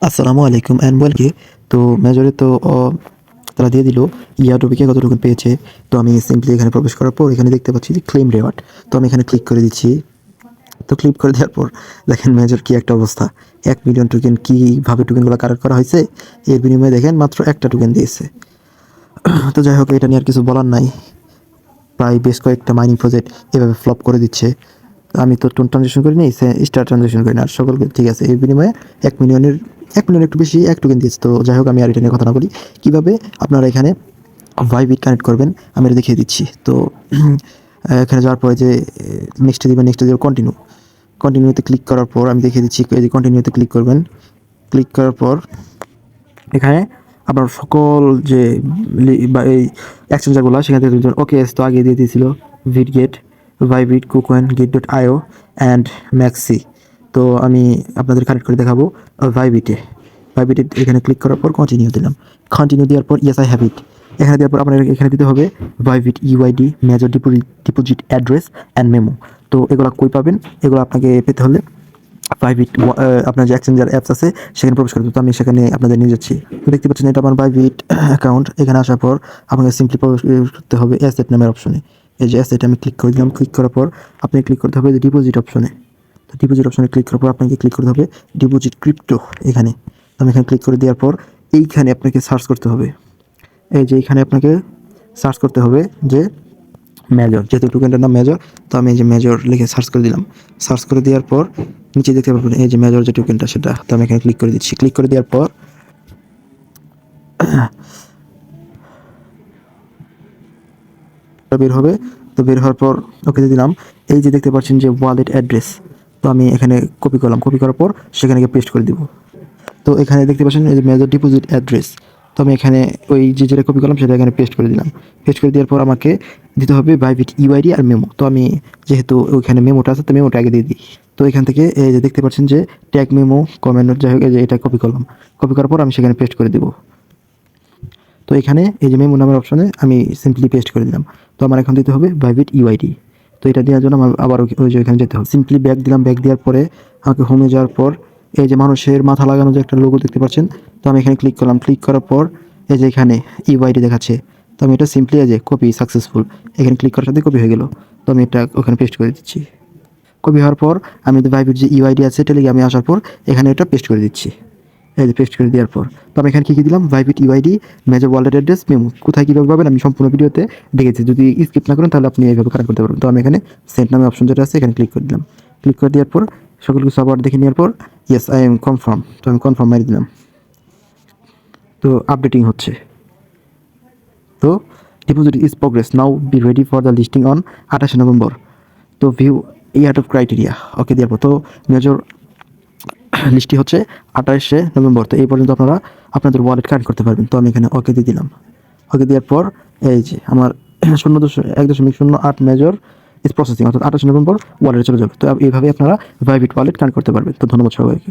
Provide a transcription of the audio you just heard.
আসসালামু আলাইকুম অ্যান্ড ওয়েলকে। তো মেজরে তো তারা দিয়ে দিল ইয়ারড্রপে কত টোকেন পেয়েছে। তো আমি সিম্পলি এখানে প্রবেশ করার পর এখানে দেখতে পাচ্ছি যে ক্লেম রেওয়ার্ড। তো আমি এখানে ক্লিক করে দিচ্ছি। তো ক্লিক করে দেওয়ার পর দেখেন মেজর কি একটা অবস্থা। 1 মিলিয়ন টোকেন কীভাবে টোকেনগুলো কালেক্ট করা হয়েছে, এর বিনিময়ে দেখেন মাত্র একটা টোকেন দিয়েছে। তো যাই হোক, এটা নিয়ে আর কিছু বলার নাই। প্রায় বেশ কয়েকটা মাইনিং প্রজেক্ট এভাবে ফ্লপ করে দিচ্ছে। আমি তো টোন ট্রানজেকশন করি নি, স্টার ট্রানজেকশন করি না, আর সকলকে ঠিক আছে। এর বিনিময়ে 1 মিলিয়ন একটু বেশি এক টোকেন দিয়েছে। তো যাই হোক, আমি আর এটা নিয়ে কথা না বলি। কীভাবে আপনারা এখানে ভাইবিট কানেক্ট করবেন আমি এটা দেখিয়ে দিচ্ছি। তো এখানে যাওয়ার পরে যে নেক্সটে দিবেন কন্টিনিউতে ক্লিক করার পর আমি দেখিয়ে দিচ্ছি। এই যে কন্টিনিউতে ক্লিক করবেন। ক্লিক করার পর এখানে আপনার সকল যে বা এই এক্সচেঞ্জারগুলো সেখান থেকে ওকে তো আগে দিয়ে দিয়েছিল ভিটগেট, ভাইবিট, কুকয়েন, গেট.io অ্যান্ড ম্যাক্সি। তো আমি আপনাদের কানেক্ট করে দেখাবো ভাইবিটে। এখানে ক্লিক করার পর কন্টিনিউ দিলাম। কন্টিনিউ দেওয়ার পর ইয়েস আই হ্যাভ ইট এখানে দেওয়ার পর আপনার এখানে দিতে হবে ভাইবিট UID, major deposit address and memo. তো এগুলো কই পাবেন? এগুলো আপনাকে পেতে হলে ভাইবিট আপনার যে এক্সচেঞ্জার অ্যাপস আছে সেখানে প্রবেশ করতে। তো আমি সেখানে আপনাদের নিয়ে যাচ্ছি। তো দেখতে পাচ্ছেন এটা আমার ভাইবিট অ্যাকাউন্ট। এখানে আসার পর আপনাকে সিম্পলি প্রবেশ করতে হবে অ্যাসেট নামের অপশনে। এই যে অ্যাসেট আমি ক্লিক করে দিলাম। ক্লিক করার পর আপনি ক্লিক করতে হবে যে ডিপোজিট অপশনে। তো ডিপোজিট অপশনে ক্লিক করার পর আপনাকে ক্লিক করতে হবে ডিপোজিট ক্রিপ্টো এখানে। তো আমি এখানে ক্লিক করে দেওয়ার পর এইখানে আপনাকে সার্চ করতে হবে। এই যে এইখানে আপনাকে সার্চ করতে হবে যে মেজর, যেহেতু টোকেনটার নাম মেজর। তো আমি এই যে মেজর লিখে সার্চ করে দিলাম। সার্চ করে দেওয়ার পর নিচে দেখতে পাবেন এই যে মেজর যে টোকেনটা সেটা। তো আমি এখানে ক্লিক করে দিচ্ছি। ক্লিক করে দেওয়ার পর বের হবে। তো বের হওয়ার পর ওকে দিয়ে দিলাম। এই যে দেখতে পাচ্ছেন যে ওয়ালেট অ্যাড্রেস, তো আমি এখানে কপি করলাম। কপি করার পর সেখানে গিয়ে পেস্ট করে দিব। তো এখানে দেখতে পাচ্ছেন এই যে মেজর ডিপোজিট অ্যাড্রেস। তো আমি এখানে ওই যেটা কপি করলাম সেটা এখানে পেস্ট করে দিলাম। পেস্ট করে দেওয়ার পর আমাকে দিতে হবে ভাইবিট ইউআইডি আর মেমো। তো আমি যেহেতু ওইখানে মেমোটা আছে তো মেমোটা আগে দিয়ে দিই। তো এখান থেকে এই যে দেখতে পাচ্ছেন যে ট্যাগ মেমো কমেন্ট, যাই হোক এই যে এটা কপি করলাম। কপি করার পর আমি সেখানে পেস্ট করে দেবো। তো এখানে এই যে মেমো নামের অপশনে আমি সিম্পলি পেস্ট করে দিলাম। তো আমার এখন দিতে হবে ভাইবিট ইউআইডি। তো এটা দেওয়ার জন্য আমার আবার ওই যে ওইখানে যেতে হবে। সিম্পলি ব্যাক দিলাম। ব্যাক দেওয়ার পরে আমাকে হোমে যাওয়ার পর এই যে মানুষের মাথা লাগানো যে একটা লোগো দেখতে পাচ্ছেন, তো আমি এখানে ক্লিক করলাম। ক্লিক করার পর এই যে এখানে ইউআইডি দেখাচ্ছে। তো আমি এটা সিম্পলি এই যে কপি সাকসেসফুল, এখানে ক্লিক করার সাথে কপি হয়ে গেল। তো আমি এটা ওখানে পেস্ট করে দিচ্ছি। কপি হওয়ার পর আমি ভাইবিট যে ইউআইডি আছে এটা লিখে আমি আসার পর এখানে এটা পেস্ট করে দিচ্ছি। এই যে পেস্ট করে দেওয়ার পর তো আমি এখানে কী দিলাম ভাইবিট UID, major wallet address, memo. কোথায় কীভাবে পাবেন আমি সম্পূর্ণ ভিডিওতে দেখেছি, যদি স্কিপ না করেন তাহলে আপনি এইভাবে কানেক্ট করতে পারবেন। তো আমি এখানে সেন্ড নামে অপশন যেটা আছে এখানে ক্লিক করে দিলাম। ক্লিক করে দেওয়ার পর সকল কিছু আবার দেখে নেওয়ার পর ইয়েস আই এম কনফার্ম। তো আমি কনফার্ম মারি দিলাম। তো আপডেটিং হচ্ছে। তো deposit is progress, now be ready for the listing on 28 November. তো ভিউ এই আউট অফ ক্রাইটেরিয়া ওকে দেওয়ার পর তো মেজর লিস্টটি হচ্ছে 28 নভেম্বর। তো এই পর্যন্ত আপনারা আপনাদের ওয়ালেট কানেক্ট করতে পারবেন। তো আমি এখানে ওকে দিয়ে দিলাম। ওকে দেওয়ার পর এই যে আমার 0.1.08 মেজর ইজ প্রসেসিং, অর্থাৎ 28 নভেম্বর ওয়ালেটে চলে যাবে। তো এইভাবে আপনারা ভাইবিট ওয়ালেট কানেক্ট করতে পারবেন। তো ধন্যবাদ সবাইকে।